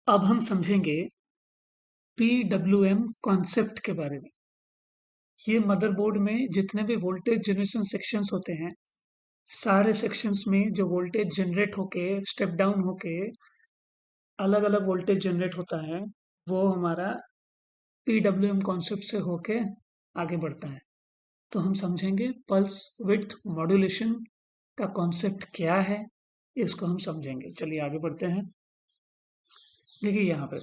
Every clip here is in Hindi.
अब हम समझेंगे पीडब्ल्यूएम कॉन्सेप्ट के बारे में। ये मदरबोर्ड में जितने भी वोल्टेज जनरेशन सेक्शंस होते हैं, सारे सेक्शंस में जो वोल्टेज जनरेट होके स्टेप डाउन होके अलग अलग वोल्टेज जनरेट होता है, वो हमारा पीडब्ल्यूएम कॉन्सेप्ट से होके आगे बढ़ता है। तो हम समझेंगे पल्स विड्थ मॉड्यूलेशन का कॉन्सेप्ट क्या है, इसको हम समझेंगे। चलिए आगे बढ़ते हैं। देखिए यहाँ पे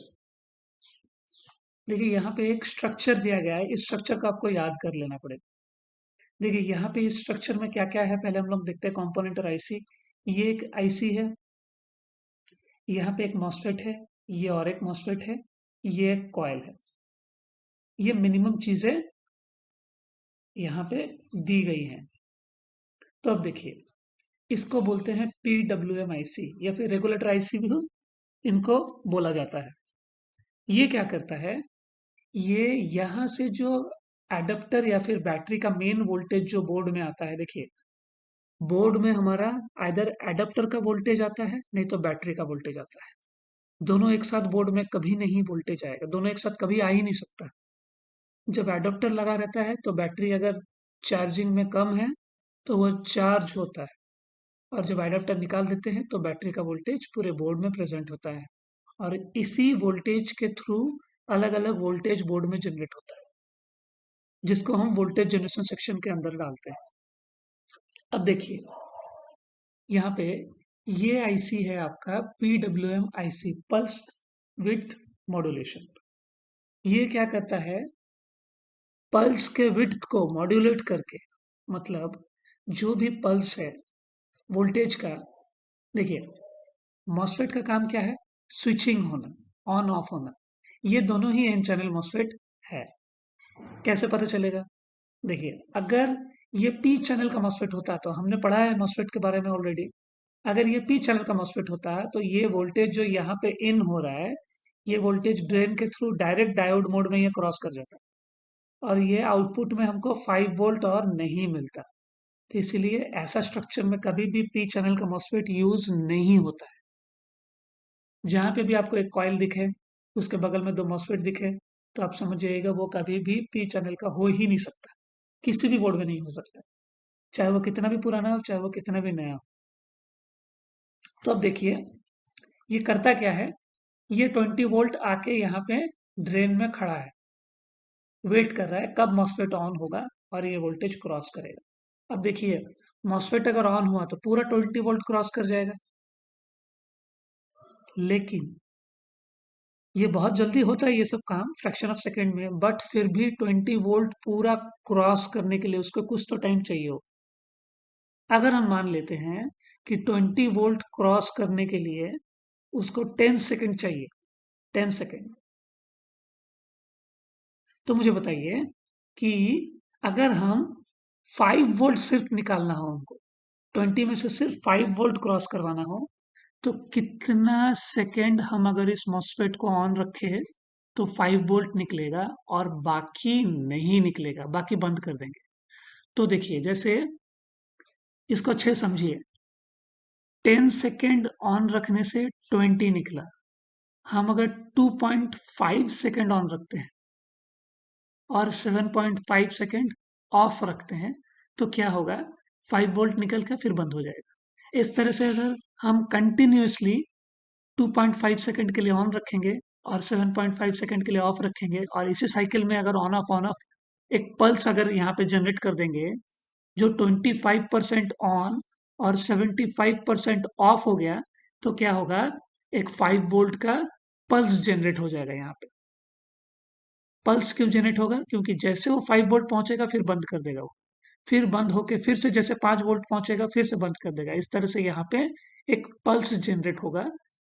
देखिए यहाँ पे एक स्ट्रक्चर दिया गया है। इस स्ट्रक्चर को आपको याद कर लेना पड़ेगा। देखिए यहाँ पे इस स्ट्रक्चर में क्या क्या है, पहले हम लोग देखते हैं कंपोनेंट और आईसी। ये एक आईसी है, यहाँ पे एक मॉसफेट है, ये और एक मॉसफेट है, ये एक कॉइल है। ये मिनिमम चीजें यहाँ पे दी गई हैं। तो अब देखिए, इसको बोलते हैं पीडब्ल्यूएम आईसी या फिर रेगुलेटर आईसी भी इनको बोला जाता है। ये क्या करता है, ये यहाँ से जो एडाप्टर या फिर बैटरी का मेन वोल्टेज जो बोर्ड में आता है, देखिए बोर्ड में हमारा आइदर एडाप्टर का वोल्टेज आता है, नहीं तो बैटरी का वोल्टेज आता है। दोनों एक साथ बोर्ड में कभी नहीं वोल्टेज आएगा, दोनों एक साथ कभी आ ही नहीं सकता। जब एडाप्टर लगा रहता है तो बैटरी अगर चार्जिंग में कम है तो वो चार्ज होता है, और जब एडाप्टर निकाल देते हैं तो बैटरी का वोल्टेज पूरे बोर्ड में प्रेजेंट होता है, और इसी वोल्टेज के थ्रू अलग अलग वोल्टेज बोर्ड में जनरेट होता है, जिसको हम वोल्टेज जनरेशन सेक्शन के अंदर डालते हैं। अब देखिए यहाँ पे ये आईसी है आपका PWM IC, pulse width modulation. ये क्या करता है, पल्स के विड्थ को मॉड्यूलेट करके, मतलब जो भी पल्स है वोल्टेज का। देखिए मॉसफेट का काम क्या है, स्विचिंग होना, ऑन ऑफ होना। ये दोनों ही एन चैनल मॉसफेट है। कैसे पता चलेगा, देखिए अगर ये पी चैनल का मॉसफेट होता तो हमने पढ़ा है मॉसफेट के बारे में ऑलरेडी। अगर ये पी चैनल का मॉसफेट होता है तो ये वोल्टेज जो यहाँ पे इन हो रहा है, ये वोल्टेज ड्रेन के थ्रू डायरेक्ट डायोड मोड में ये क्रॉस कर जाता है, और ये आउटपुट में हमको 5 वोल्ट और नहीं मिलता। तो इसीलिए ऐसा स्ट्रक्चर में कभी भी पी चैनल का मॉसफेट यूज नहीं होता है। जहाँ पे भी आपको एक कॉइल दिखे, उसके बगल में दो मॉसफेट दिखे, तो आप समझ जाइएगा वो कभी भी पी चैनल का हो ही नहीं सकता। किसी भी बोर्ड में नहीं हो सकता, चाहे वो कितना भी पुराना हो, चाहे वो कितना भी नया हो। तो अब देखिए ये करता क्या है, ये 20 वोल्ट आके यहाँ पे ड्रेन में खड़ा है, वेट कर रहा है कब मॉसफेट ऑन होगा और ये वोल्टेज क्रॉस करेगा। अब देखिए मॉसफेट अगर ऑन हुआ तो पूरा 20 वोल्ट क्रॉस कर जाएगा, लेकिन ये बहुत जल्दी होता है ये सब काम, फ्रैक्शन ऑफ सेकेंड में, बट फिर भी 20 वोल्ट पूरा क्रॉस करने के लिए उसको कुछ तो टाइम चाहिए हो। अगर हम मान लेते हैं कि 20 वोल्ट क्रॉस करने के लिए उसको 10 सेकंड चाहिए, 10 सेकंड, तो मुझे बताइए कि अगर हम 5 वोल्ट सिर्फ निकालना हो हमको, 20 में से सिर्फ 5 वोल्ट क्रॉस करवाना हो, तो कितना सेकंड हम अगर इस मॉसफेट को ऑन रखे तो 5 वोल्ट निकलेगा और बाकी नहीं निकलेगा, बाकी बंद कर देंगे। तो देखिए जैसे इसको अच्छे से समझिए, 10 सेकंड ऑन रखने से 20 निकला। हम अगर 2.5 सेकंड ऑन रखते हैं और 7.5 सेकंड ऑफ रखते हैं तो क्या होगा, 5 वोल्ट निकल के फिर बंद हो जाएगा। इस तरह से अगर हम कंटिन्यूअसली 2.5 सेकंड के लिए ऑन रखेंगे और 7.5 सेकंड के लिए ऑफ रखेंगे, और इसी साइकिल में अगर ऑन ऑफ एक पल्स अगर यहाँ पे जनरेट कर देंगे, जो 25% ऑन और 75% ऑफ हो गया, तो क्या होगा, एक 5 वोल्ट का पल्स जनरेट हो जाएगा यहाँ पे। पल्स क्यों जनरेट होगा, क्योंकि जैसे वो 5 वोल्ट पहुंचेगा फिर बंद कर देगा वो, फिर बंद होके फिर से जैसे 5 वोल्ट पहुंचेगा फिर से बंद कर देगा। इस तरह से यहाँ पे एक पल्स जनरेट होगा,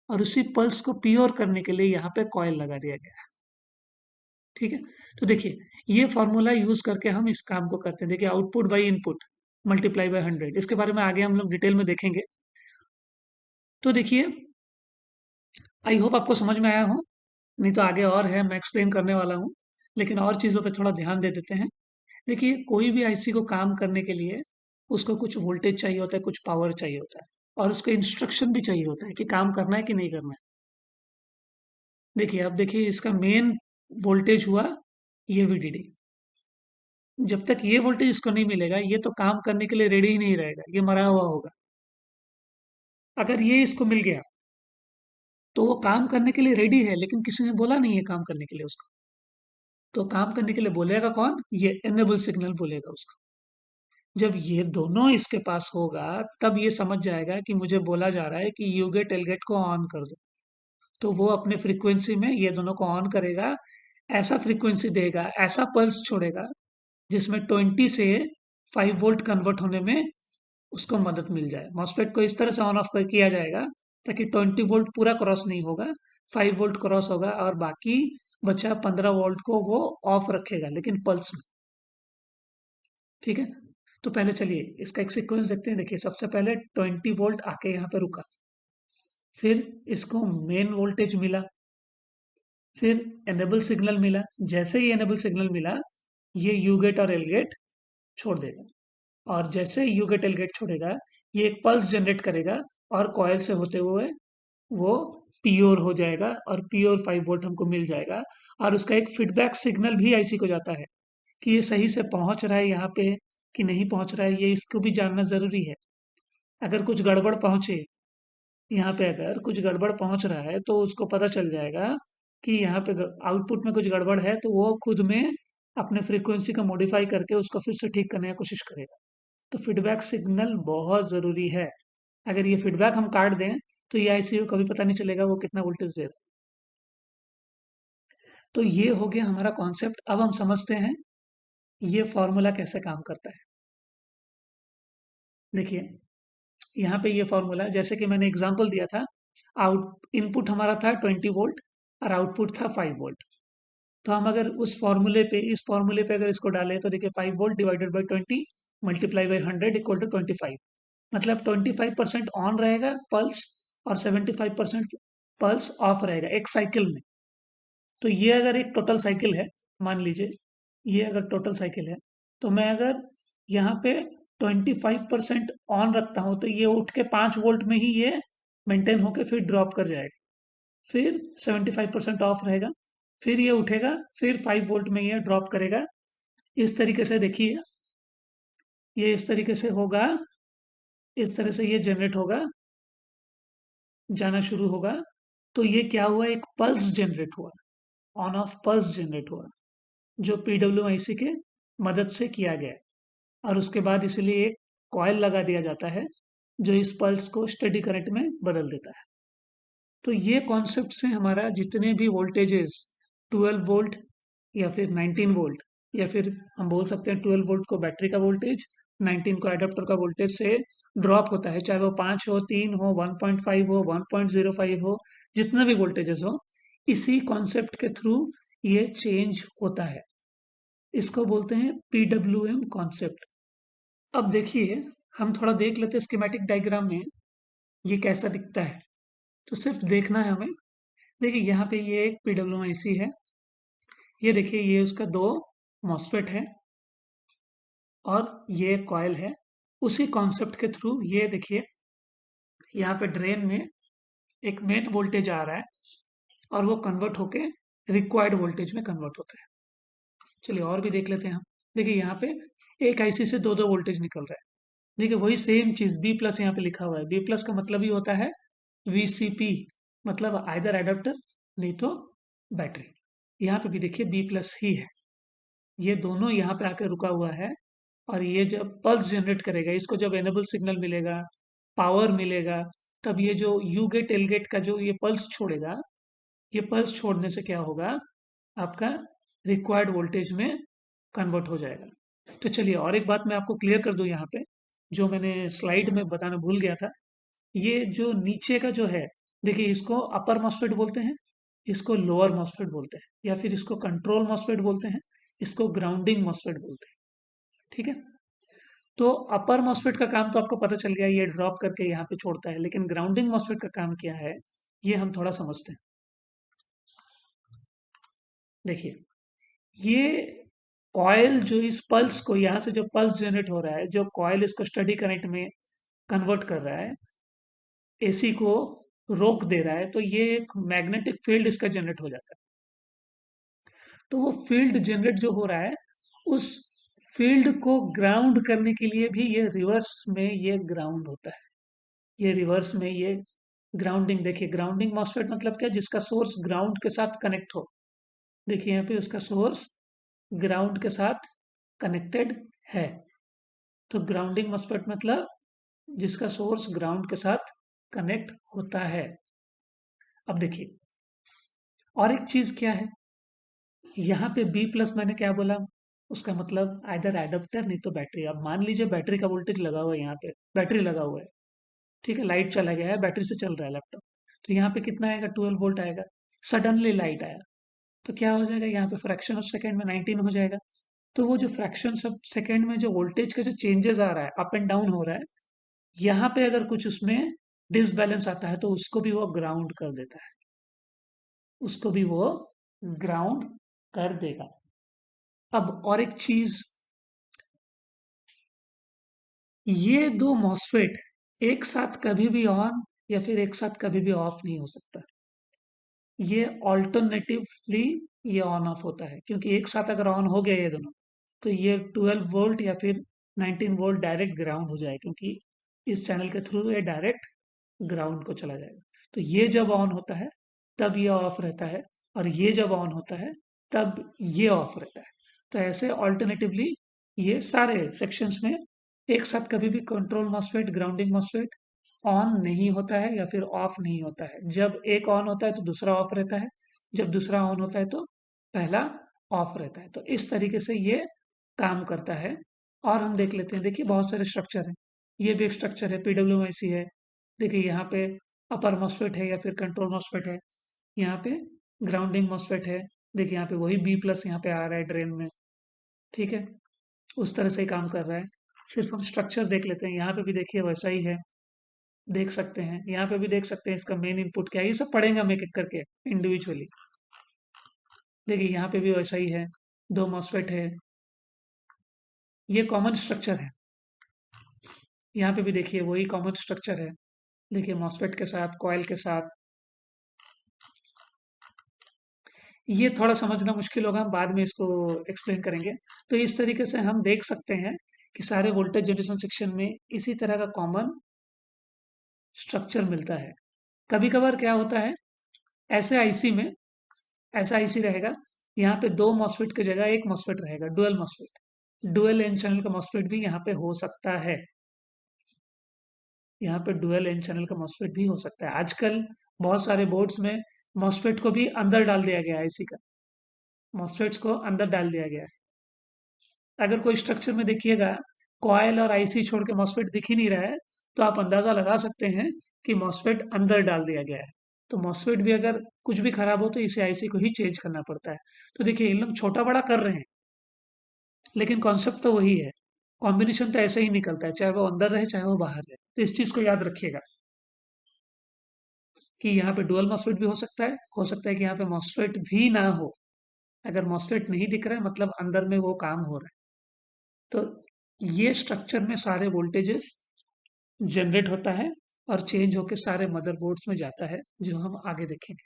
और उसी पल्स को प्योर करने के लिए यहाँ पे कॉइल लगा दिया गया है। ठीक है, तो देखिए ये फॉर्मूला यूज करके हम इस काम को करते हैं। देखिए output by input multiply by 100, इसके बारे में आगे हम लोग डिटेल में देखेंगे। तो देखिए आई होप आपको समझ में आया हो, नहीं तो आगे और है मैं एक्सप्लेन करने वाला हूँ, लेकिन और चीज़ों पे थोड़ा ध्यान दे देते हैं। देखिए कोई भी आईसी को काम करने के लिए उसको कुछ वोल्टेज चाहिए होता है, कुछ पावर चाहिए होता है, और उसको इंस्ट्रक्शन भी चाहिए होता है कि काम करना है कि नहीं करना है। देखिए अब देखिए इसका मेन वोल्टेज हुआ ये वीडीडी। जब तक ये वोल्टेज इसको नहीं मिलेगा ये तो काम करने के लिए रेडी ही नहीं रहेगा, ये मरा हुआ होगा। अगर ये इसको मिल गया तो वो काम करने के लिए रेडी है, लेकिन किसी ने बोला नहीं है काम करने के लिए उसको। तो काम करने के लिए बोलेगा कौन? ये एनेबल सिग्नल बोलेगा उसको। जब ये दोनों इसके पास होगा तब ये समझ जाएगा कि मुझे बोला जा रहा है कि यू गेट एल गेट को ऑन कर दो। तो वो अपने फ्रीक्वेंसी में ये दोनों को ऑन करेगा, ऐसा फ्रीक्वेंसी देगा, ऐसा पल्स छोड़ेगा जिसमें 20 से 5 वोल्ट कन्वर्ट होने में उसको मदद मिल जाए। मॉसफेट को इस तरह से ऑन ऑफ कर किया जाएगा ताकि 20 वोल्ट पूरा क्रॉस नहीं होगा, 5 वोल्ट क्रॉस होगा और बाकी बचा 15 वोल्ट को वो ऑफ रखेगा लेकिन पल्स में। ठीक है, तो पहले चलिए इसका एक सीक्वेंस देखते हैं। देखिए सबसे पहले 20 वोल्ट आके यहाँ पे रुका, फिर इसको मेन वोल्टेज मिला, फिर एनेबल सिग्नल मिला। जैसे ही एनेबल सिग्नल मिला ये यू गेट और एल गेट छोड़ देगा, और जैसे ही यू गेट एल गेट छोड़ेगा ये एक पल्स जनरेट करेगा और कॉयल से होते हुए वो प्योर हो जाएगा और प्योर 5 वोल्ट हमको मिल जाएगा। और उसका एक फीडबैक सिग्नल भी आईसी को जाता है कि ये सही से पहुंच रहा है यहाँ पे कि नहीं पहुंच रहा है, ये इसको भी जानना ज़रूरी है। अगर कुछ गड़बड़ पहुंचे यहाँ पे, अगर कुछ गड़बड़ पहुंच रहा है तो उसको पता चल जाएगा कि यहाँ पे आउटपुट में कुछ गड़बड़ है, तो वो खुद में अपने फ्रीक्वेंसी को मॉडिफाई करके उसको फिर से ठीक करने की कोशिश करेगा। तो फीडबैक सिग्नल बहुत ज़रूरी है। अगर ये फीडबैक हम काट दें तो ये आईसी को कभी पता नहीं चलेगा वो कितना वोल्टेज दे रहा है। तो ये हो गया हमारा कॉन्सेप्ट। अब हम समझते हैं ये फॉर्मूला कैसे काम करता है। देखिए यहाँ पे ये फॉर्मूला जैसे कि मैंने एग्जांपल दिया था, आउट इनपुट हमारा था 20 वोल्ट और आउटपुट था 5 वोल्ट। तो हम अगर उस फॉर्मूले पे इस फॉर्मूले पे अगर इसको डालें तो देखिए 5 volt divided by 20 multiply by 100 equal to 25। मतलब 25% ऑन रहेगा पल्स और 75% पल्स ऑफ रहेगा एक साइकिल में। तो ये अगर एक टोटल साइकिल है, मान लीजिए ये अगर टोटल साइकिल है, तो मैं अगर यहाँ पे 25% ऑन रखता हूँ तो ये उठ के 5 वोल्ट में ही ये मेंटेन होके फिर ड्रॉप कर जाएगा, फिर 75% ऑफ रहेगा, फिर ये उठेगा, फिर 5 वोल्ट में ये ड्रॉप करेगा। इस तरीके से देखिए ये इस तरीके से होगा, इस तरह से ये जनरेट होगा, जाना शुरू होगा। तो ये क्या हुआ, एक पल्स जनरेट हुआ, ऑन ऑफ पल्स जनरेट हुआ जो पीडब्ल्यूआईसी के मदद से किया गया। और उसके बाद इसलिए एक कॉयल लगा दिया जाता है जो इस पल्स को स्टेडी करंट में बदल देता है। तो ये कॉन्सेप्ट से हमारा जितने भी वोल्टेजेस 12 वोल्ट या फिर 19 वोल्ट, या फिर हम बोल सकते हैं 12 वोल्ट को बैटरी का वोल्टेज, 19 को एडाप्टर का वोल्टेज से ड्रॉप होता है, चाहे वो 5 हो, 3 हो, 1.5 हो, 1.05 हो, जितना भी वोल्टेजेस हो, इसी कॉन्सेप्ट के थ्रू ये चेंज होता है। इसको बोलते हैं पीडब्ल्यूएम कॉन्सेप्ट। अब देखिए हम थोड़ा देख लेते हैं स्कीमेटिक डायग्राम में ये कैसा दिखता है। तो सिर्फ देखना है हमें। देखिए यहाँ पे ये एक पीडब्ल्यूआईसी है, ये देखिए ये उसका दो मॉसफेट है और ये एक कॉयल है। उसी कॉन्सेप्ट के थ्रू ये देखिए यहाँ पे ड्रेन में एक मेन वोल्टेज आ रहा है और वो कन्वर्ट होके रिक्वायर्ड वोल्टेज में कन्वर्ट होता है। चलिए और भी देख लेते हैं हम। देखिए यहाँ पे एक आईसी से दो दो वोल्टेज निकल रहा है। देखिए वही सेम चीज बी प्लस यहाँ पे लिखा हुआ है। बी प्लस का मतलब ही होता है वीसीपी, मतलब आइदर एडाप्टर नहीं तो बैटरी। यहाँ पे भी देखिए बी प्लस ही है, ये दोनों यहाँ पे आकर रुका हुआ है। और ये जब पल्स जनरेट करेगा, इसको जब एनेबल सिग्नल मिलेगा, पावर मिलेगा, तब ये जो यू गेट एल गेट का जो ये पल्स छोड़ेगा, ये पल्स छोड़ने से क्या होगा, आपका रिक्वायर्ड वोल्टेज में कन्वर्ट हो जाएगा। तो चलिए और एक बात मैं आपको क्लियर कर दूं यहाँ पे, जो मैंने स्लाइड में बताना भूल गया था। ये जो नीचे का जो है, देखिए इसको अपर मॉस्फेट बोलते हैं, इसको लोअर मॉस्फेट बोलते हैं, या फिर इसको कंट्रोल मॉस्फेट बोलते हैं, इसको ग्राउंडिंग मॉस्फेट बोलते हैं। ठीक है, तो अपर मॉस्फेट का काम तो आपको पता चल गया, ये ड्रॉप करके यहाँ पे छोड़ता है। लेकिन ग्राउंडिंग मॉस्फेट का काम क्या है ये हम थोड़ा समझते हैं। देखिए ये कॉयल जो इस पल्स को, यहाँ से जो पल्स जनरेट हो रहा है, जो कॉयल इसको स्टडी करंट में कन्वर्ट कर रहा है, एसी को रोक दे रहा है तो ये एक मैग्नेटिक फील्ड इसका जनरेट हो जाता है। तो वो फील्ड जनरेट जो हो रहा है, उस फील्ड को ग्राउंड करने के लिए भी ये रिवर्स में ये ग्राउंड होता है। ये रिवर्स में ये ग्राउंडिंग, देखिए ग्राउंडिंग मॉसफेट मतलब क्या, जिसका सोर्स ग्राउंड के साथ कनेक्ट हो। देखिए यहाँ पे उसका सोर्स ग्राउंड के साथ कनेक्टेड है। तो ग्राउंडिंग मॉसफेट मतलब जिसका सोर्स ग्राउंड के साथ कनेक्ट होता है। अब देखिए और एक चीज क्या है, यहाँ पे बी प्लस मैंने क्या बोला, उसका मतलब आइदर एडाप्टर नहीं तो बैटरी। अब मान लीजिए बैटरी का वोल्टेज लगा हुआ है, यहाँ पे बैटरी लगा हुआ है, ठीक है, लाइट चला गया है, बैटरी से चल रहा है लैपटॉप, तो यहाँ पे कितना आएगा, 12 वोल्ट आएगा। सडनली लाइट आया तो क्या हो जाएगा, यहाँ पे फ्रैक्शन ऑफ सेकेंड में 19 हो जाएगा। तो वो जो फ्रैक्शन ऑफ सेकेंड में जो वोल्टेज का जो चेंजेस आ रहा है, अप एंड डाउन हो रहा है, यहाँ पे अगर कुछ उसमें डिसबैलेंस आता है तो उसको भी वो ग्राउंड कर देता है, उसको भी वो ग्राउंड कर देगा। अब और एक चीज, ये दो मॉसफेट एक साथ कभी भी ऑन या फिर एक साथ कभी भी ऑफ नहीं हो सकता। ये ऑल्टरनेटिवली ये ऑन ऑफ होता है, क्योंकि एक साथ अगर ऑन हो गया ये दोनों, तो ये 12 वोल्ट या फिर 19 वोल्ट डायरेक्ट ग्राउंड हो जाए, क्योंकि इस चैनल के थ्रू ये डायरेक्ट ग्राउंड को चला जाएगा। तो ये जब ऑन होता है तब ये ऑफ रहता है, और ये जब ऑन होता है तब ये ऑफ रहता है। तो ऐसे ऑल्टरनेटिवली ये सारे सेक्शंस में एक साथ कभी भी control MOSFET, grounding MOSFET on नहीं होता है या फिर ऑफ नहीं होता है। जब एक ऑन होता है तो दूसरा ऑफ रहता है, जब दूसरा ऑन होता है तो पहला ऑफ रहता है। तो इस तरीके से ये काम करता है। और हम देख लेते हैं, देखिए बहुत सारे स्ट्रक्चर हैं, ये भी एक स्ट्रक्चर है, पीडब्ल्यूआईसी है। देखिए यहाँ पे अपर मॉसफेट है या फिर कंट्रोल मॉसफेट है, यहाँ पे ग्राउंडिंग मॉसफेट है। देखिए यहाँ पे वही बी प्लस यहाँ पे आ रहा है ड्रेन में, ठीक है, उस तरह से ही काम कर रहा है। सिर्फ हम स्ट्रक्चर देख लेते हैं, यहाँ पे भी देखिए वैसा ही है, देख सकते हैं, यहाँ पे भी देख सकते हैं इसका मेन इनपुट क्या है, ये सब पढ़ेंगे हम एक एक करके इंडिविजुअली। देखिए यहाँ पे भी वैसा ही है, दो मॉसफेट है, ये कॉमन स्ट्रक्चर है। यहाँ पे भी देखिए वही कॉमन स्ट्रक्चर है, देखिए मॉसफेट के साथ, कॉयल के साथ। ये थोड़ा समझना मुश्किल होगा, हम बाद में इसको एक्सप्लेन करेंगे। तो इस तरीके से हम देख सकते हैं कि सारे वोल्टेज जनरेशन सेक्शन में इसी तरह का कॉमन स्ट्रक्चर मिलता है। कभी कभार क्या होता है, ऐसे आईसी में ऐसा आईसी रहेगा, यहाँ पे दो मॉसफेट की जगह एक मॉसफेट रहेगा, dual MOSFET, dual N channel का मॉसफेट भी यहाँ पे हो सकता है। यहाँ पे डुअल एन चैनल का मॉसफेट भी हो सकता है। आजकल बहुत सारे बोर्ड्स में मॉसफेट को भी अंदर डाल दिया गया है, आईसी का मॉसफेट्स को अंदर डाल दिया गया है। अगर कोई स्ट्रक्चर में देखिएगा कॉयल और आईसी छोड़ के मॉसफेट दिख ही नहीं रहा है, तो आप अंदाजा लगा सकते हैं कि मॉसफेट अंदर डाल दिया गया है। तो मॉसफेट भी अगर कुछ भी खराब हो तो इसे आईसी को ही चेंज करना पड़ता है। तो देखिए इन लोग छोटा बड़ा कर रहे हैं, लेकिन कॉन्सेप्ट तो वही है, कॉम्बिनेशन तो ऐसे ही निकलता है, चाहे वो अंदर रहे चाहे वो बाहर रहे। तो इस चीज को याद रखिएगा कि यहाँ पे डुअल मॉसफेट भी हो सकता है कि यहाँ पे मॉसफेट भी ना हो। अगर मॉसफेट नहीं दिख रहा है मतलब अंदर में वो काम हो रहा है। तो ये स्ट्रक्चर में सारे वोल्टेजेस जनरेट होता है और चेंज होके सारे मदरबोर्ड्स में जाता है, जो हम आगे देखेंगे।